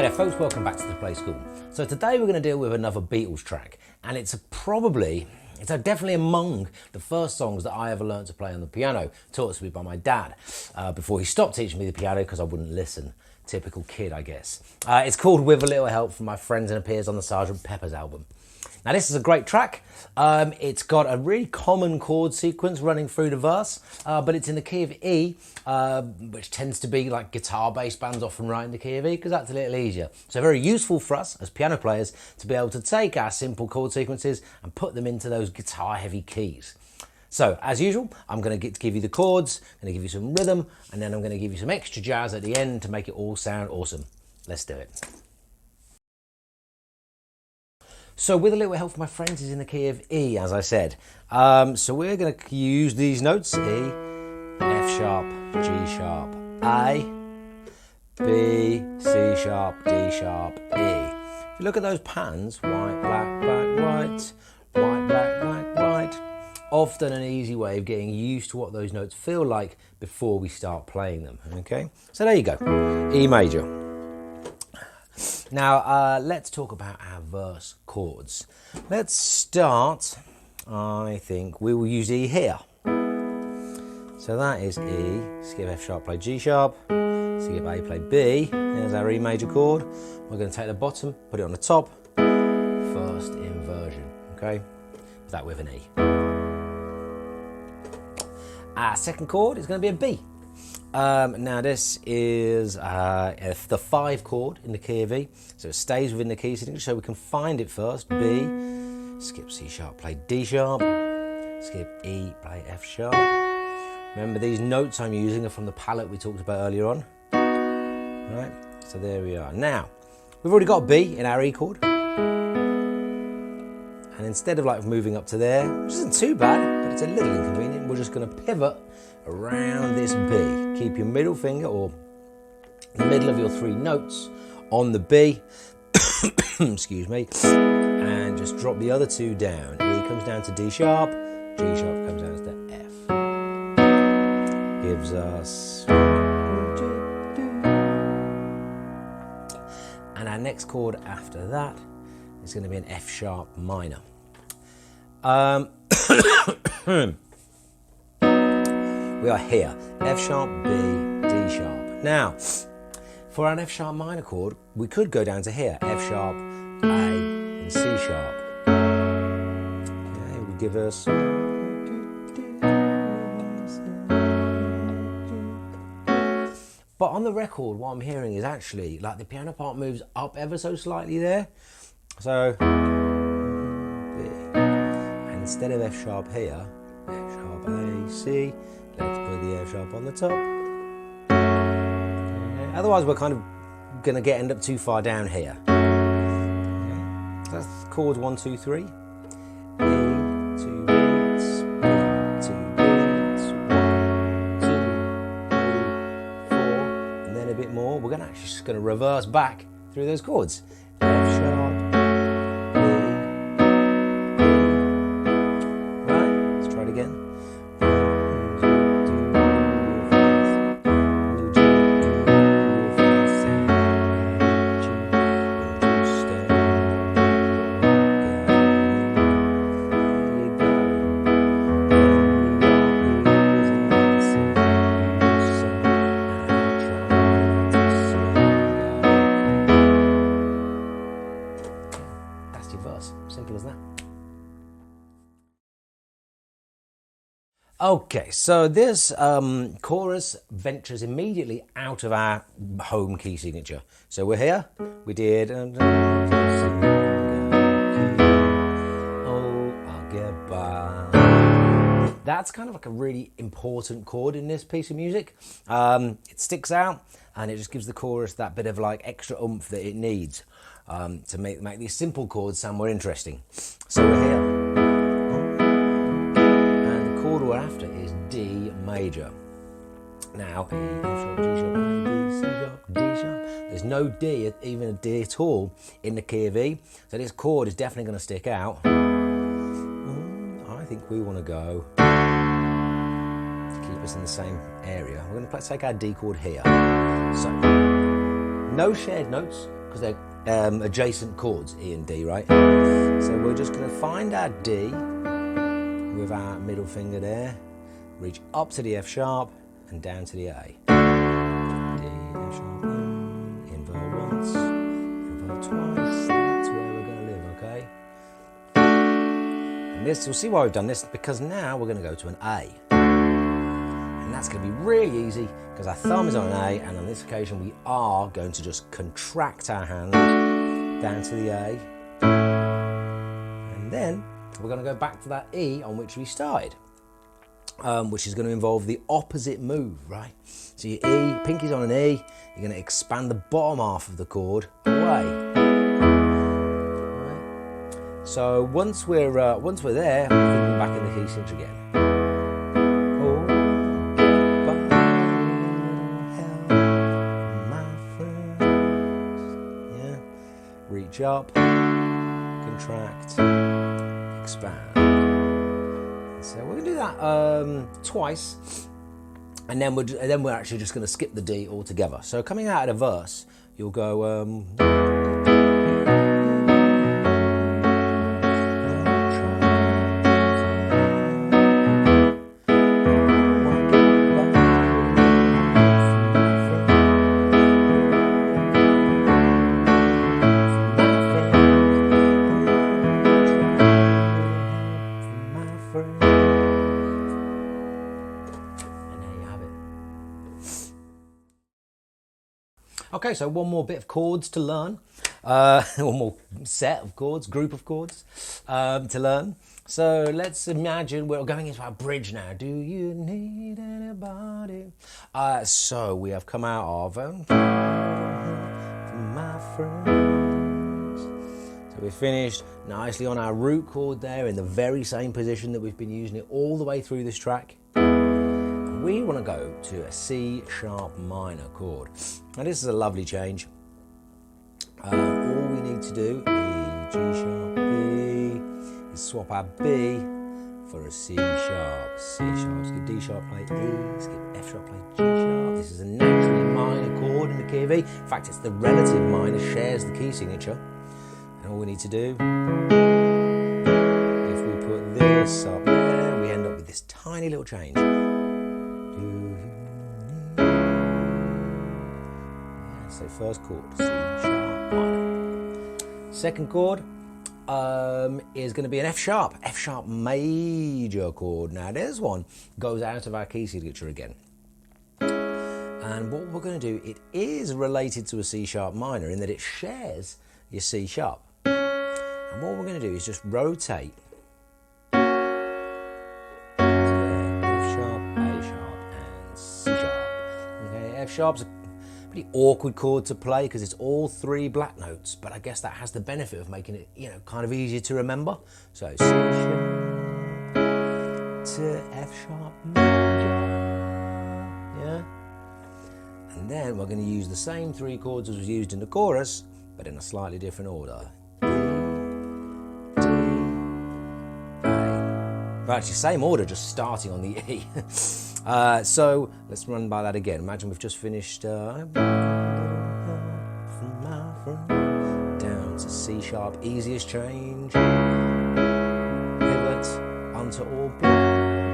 Hi there folks, welcome back to the Play School. So today we're going to deal with another Beatles track, and it's definitely among the first songs that I ever learned to play on the piano, taught to me by my dad, before he stopped teaching me the piano because I wouldn't listen. Typical kid, I guess. It's called With a Little Help from My Friends and appears on the Sgt. Pepper's album. Now this is a great track. It's got a really common chord sequence running through the verse, but it's in the key of E, which tends to be like guitar-based bands often write in the key of E because that's a little easier. So very useful for us as piano players to be able to take our simple chord sequences and put them into those guitar-heavy keys. So, as usual, I'm going to give you the chords, I'm going to give you some rhythm, and then I'm going to give you some extra jazz at the end to make it all sound awesome. Let's do it. So, With a Little Help from My Friends is in the key of E, as I said. So we're going to use these notes: E, F sharp, G sharp, A, B, C sharp, D sharp, E. If you look at those patterns, white, black, black, white, white, black, black, white. Often an easy way of getting used to what those notes feel like before we start playing them, okay? So there you go, E major. Now, let's talk about our verse chords. Let's start, I think, we will use E here. So that is E, skip F sharp, play G sharp, skip A, play B. There's our E major chord. We're going to take the bottom, put it on the top, first inversion, okay? That with an E. Our second chord is going to be a B. Now this is the 5 chord in the key of E, so it stays within the key signature, so we can find it first. B, skip C sharp, play D sharp, skip E, play F sharp. Remember these notes I'm using are from the palette we talked about earlier on. Right, so there we are. Now, we've already got a B in our E chord. And instead of like moving up to there, which isn't too bad, but it's a little inconvenient, we're just going to pivot around this B. Keep your middle finger or the middle of your 3 notes on the B, excuse me, and just drop the other 2 down. E comes down to D sharp, G sharp comes down to F. Gives us... And our next chord after that is going to be an F sharp minor. We are here, F sharp, B, D sharp. Now, for an F sharp minor chord, we could go down to here, F sharp, A, and C sharp. Okay, will give us... But on the record, what I'm hearing is actually, like the piano part moves up ever so slightly there. So, and instead of F sharp here, F sharp, A, C, let's put the F sharp on the top. Okay. Otherwise, we're kind of going to end up too far down here. Okay. So that's chords 1, 2, 3. E, 2 beats, B, 2 beats, 1, 2, 3, 4, and then a bit more. We're just going to reverse back through those chords. F sharp. Again. That's your verse. Simple as that. Okay, so this chorus ventures immediately out of our home key signature. So we're here, we did... Oh, I'll get by. That's kind of like a really important chord in this piece of music. It sticks out and it just gives the chorus that bit of like extra oomph that it needs to make these simple chords sound more interesting. So we're here. Chord we're after is D major. Now, E, F sharp, G sharp, A, B, C sharp, D sharp. There's no D, even a D at all, in the key of E. So this chord is definitely going to stick out. I think we want to go to keep us in the same area. We're going to take our D chord here. So, no shared notes because they're adjacent chords, E and D, right? So we're just going to find our D with our middle finger there, reach up to the F sharp and down to the A. D, F sharp, invert once, invert twice, that's where we're going to live, okay? And this, you'll see why we've done this, because now we're going to go to an A. And that's going to be really easy, because our thumb is on an A, and on this occasion we are going to just contract our hand down to the A. And then we're going to go back to that E on which we started, which is going to involve the opposite move, right? So your E, pinky's on an E, you're going to expand the bottom half of the chord away. Right. So once we're there, we're back in the key cinch again. Oh, help my friends. Yeah. Reach up, contract, expand. So we're going to do that twice, and then we're actually just going to skip the D altogether. So coming out of the verse, you'll go. Okay, so one more bit of chords to learn, one more set of chords, group of chords to learn. So let's imagine we're going into our bridge now. Do you need anybody? So we have come out of my friends. So we've finished nicely on our root chord there in the very same position that we've been using it all the way through this track. We want to go to a C sharp minor chord. Now this is a lovely change. All we need to do, E, G sharp, B, is swap our B for a C sharp. C sharp, skip D sharp, play E, skip F sharp, play G sharp. This is a naturally minor chord in the key of E. In fact, it's the relative minor, shares the key signature. And all we need to do, if we put this up there, we end up with this tiny little change. So first chord, C sharp minor. Second chord is going to be an F sharp major chord. Now there's one, goes out of our key signature again. And what we're going to do, it is related to a C sharp minor in that it shares your C sharp. And what we're going to do is just rotate to F sharp, A sharp, and C sharp. Okay, F sharp's a pretty awkward chord to play because it's all three black notes, but I guess that has the benefit of making it, you know, kind of easier to remember. So C sharp to F sharp major, yeah. And then we're going to use the same three chords as was used in the chorus, but in a slightly different order. But actually, same order, just starting on the E. So let's run by that again. Imagine we've just finished down to C sharp, easiest change. Pivot onto all blocks.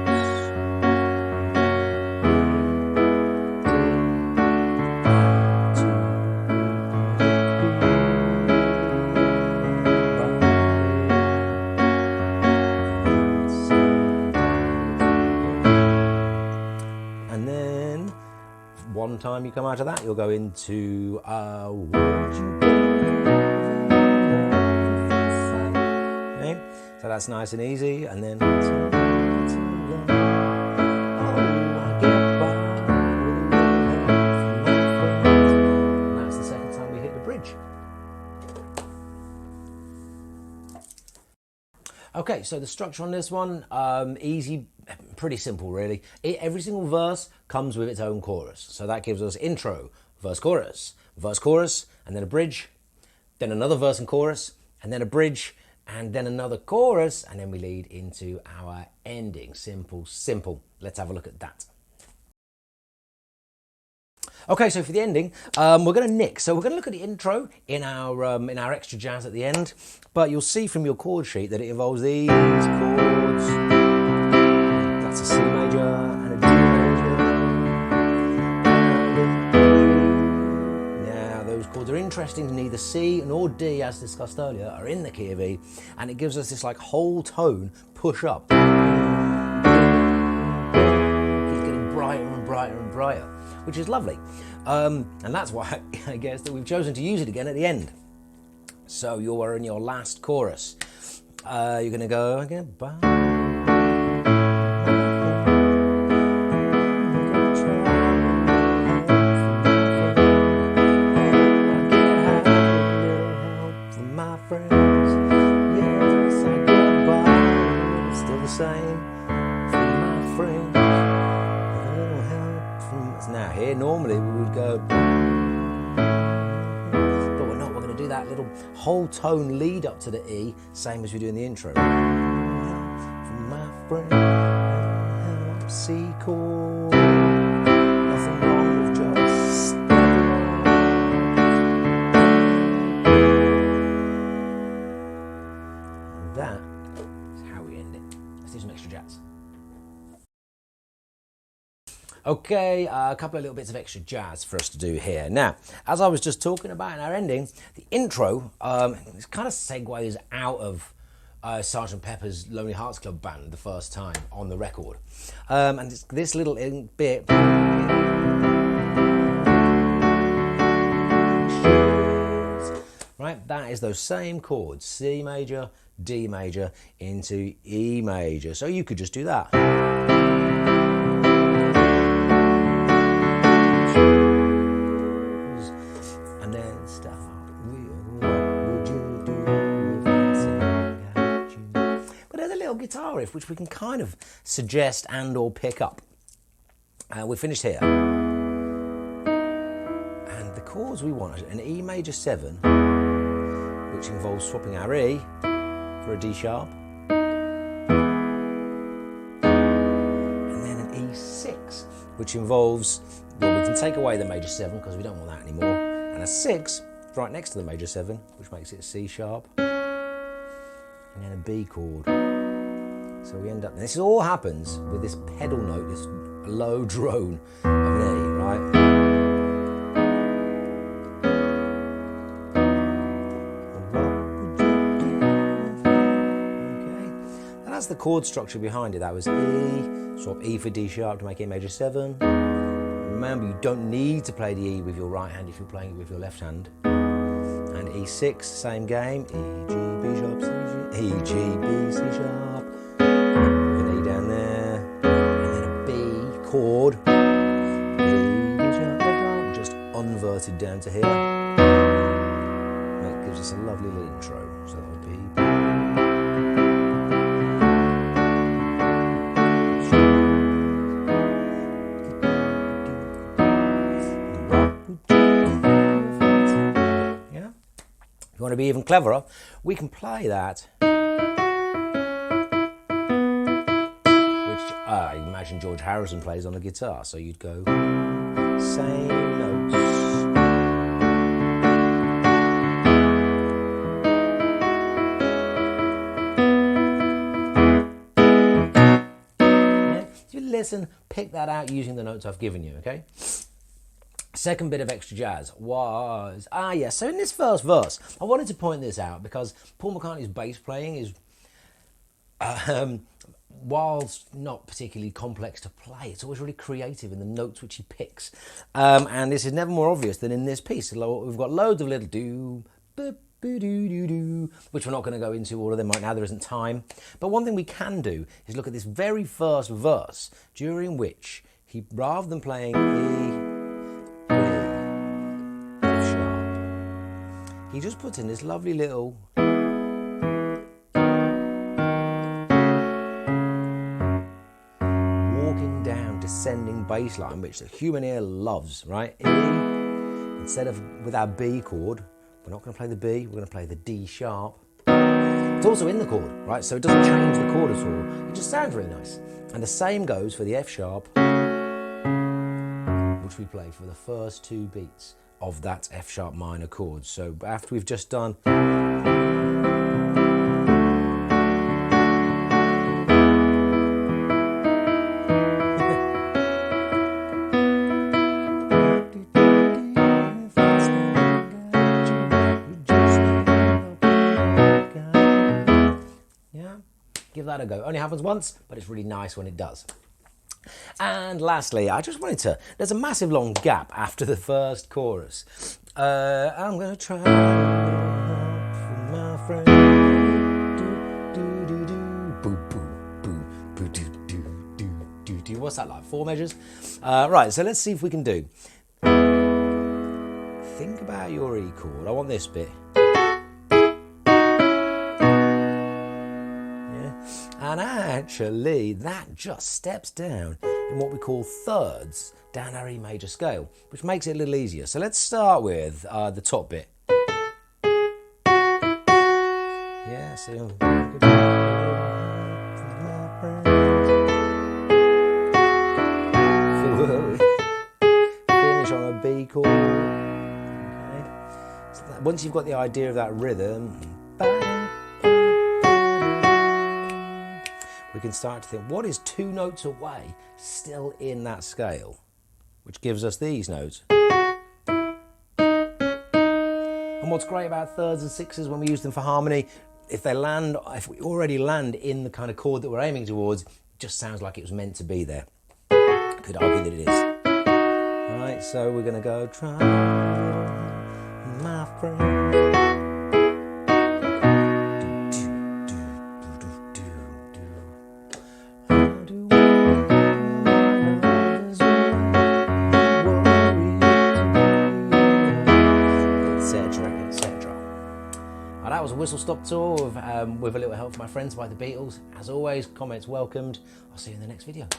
One time you come out of that, you'll go into okay, so that's nice and easy, and then and that's the second time we hit the bridge. Okay, so the structure on this one, easy, pretty simple really. Every single verse comes with its own chorus. So that gives us intro, verse, chorus, and then a bridge, then another verse and chorus, and then a bridge, and then another chorus, and then we lead into our ending. Simple, simple. Let's have a look at that. Okay, so for the ending, we're going to nick. So we're going to look at the intro in our extra jazz at the end, but you'll see from your chord sheet that it involves these chords. That's a C major and a D major. Now, those chords are interesting. Neither C nor D, as discussed earlier, are in the key of E, and it gives us this like whole tone push up. Keeps getting brighter and brighter and brighter, which is lovely. And that's why I guess that we've chosen to use it again at the end. So you're in your last chorus. You're going to go again. Now here normally we would go, but we're not. We're going to do that little whole tone lead up to the E, same as we do in the intro. From my friend, C chord, nothing wrong with just and that is how we end it. Let's do some extra jazz. Okay, a couple of little bits of extra jazz for us to do here. Now, as I was just talking about in our ending, the intro this kind of segues out of Sgt. Pepper's Lonely Hearts Club Band the first time on the record. And it's this little bit. Right, that is those same chords, C major, D major into E major. So you could just do that. Guitar riff, which we can kind of suggest and or pick up. We're finished here. And the chords we want are an E major 7, which involves swapping our E for a D sharp, and then an E6, which involves, well, we can take away the major 7 because we don't want that anymore, and a 6 right next to the major 7, which makes it a C sharp, and then a B chord. So we end up, and this all happens with this pedal note, this low drone of an E, right? Okay, and that's the chord structure behind it. That was E, swap E for D sharp to make it major 7. Remember, you don't need to play the E with your right hand if you're playing it with your left hand. And E6, same game, E, G, B sharp, C, G, E, G, B, C sharp. Down there, and then a B chord, B, sharp, just unverted down to here. That gives us a lovely little intro. So that would be. Yeah. If you want to be even cleverer, we can play that. I imagine George Harrison plays on the guitar, so you'd go same notes. Yeah. If you listen, pick that out using the notes I've given you, okay? Second bit of extra jazz was, so in this first verse, I wanted to point this out because Paul McCartney's bass playing is, whilst not particularly complex to play, it's always really creative in the notes which he picks. And this is never more obvious than in this piece. We've got loads of little do, which we're not going to go into all of them right now, there isn't time. But one thing we can do is look at this very first verse, during which he, rather than playing E, F sharp, he just puts in this lovely little descending bass line, which the human ear loves, right? E, instead of with our B chord, we're not going to play the B, we're going to play the D sharp. It's also in the chord, right? So it doesn't change the chord at all. It just sounds really nice. And the same goes for the F sharp, which we play for the first 2 beats of that F sharp minor chord. So after we've just done give that a go. Only happens once, but it's really nice when it does. And lastly, I just wanted to, there's a massive long gap after the first chorus. I'm going to try for my friend. What's that like? 4 measures? Right, so let's see if we can do. Think about your E chord. I want this bit. And actually, that just steps down in what we call thirds down our E major scale, which makes it a little easier. So let's start with the top bit. Yeah, see. Finish on a B chord. Okay. So once you've got the idea of that rhythm, we can start to think, what is 2 notes away still in that scale? Which gives us these notes. And what's great about thirds and sixes when we use them for harmony, if we already land in the kind of chord that we're aiming towards, it just sounds like it was meant to be there. I could argue that it is. Right, so we're going to go, try my friend. That was a whistle stop tour with a little help from my friends by the Beatles. As always, comments welcomed. I'll see you in the next video.